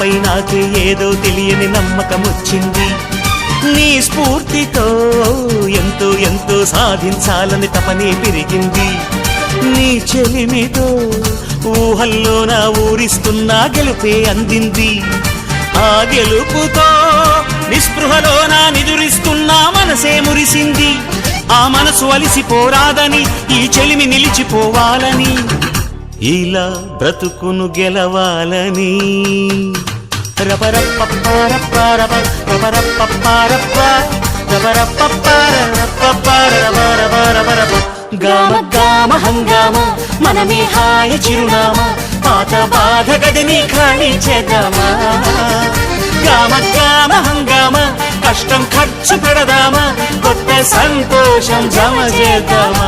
నీపై నాకే ఏదో తెలియని నమ్మకం వచ్చింది. నీ స్ఫూర్తితో ఎంతో ఎంతో సాధించాలని తపనే పెరిగింది. నీ చెలిమితో ఊహల్లో నా ఊరిస్తున్నా గెలుపే అందింది. ఆ గెలుపుతో నిస్పృహలో నా నిదురిస్తున్నా మనసే మురిసింది. ఆ మనసు అలిసిపోరాదని ఈ చెలిమి నిలిచిపోవాలని ఇలా బ్రతుకును గెలవాలని గామ గామ హంగామ మనమే హాయ చిరునామా పాత బాధ గదిని ఖాళీ చేద్దామా. గామ గామ హంగామ కష్టం ఖర్చు పెడదామా కొత్త సంతోషం జమ చేద్దామా.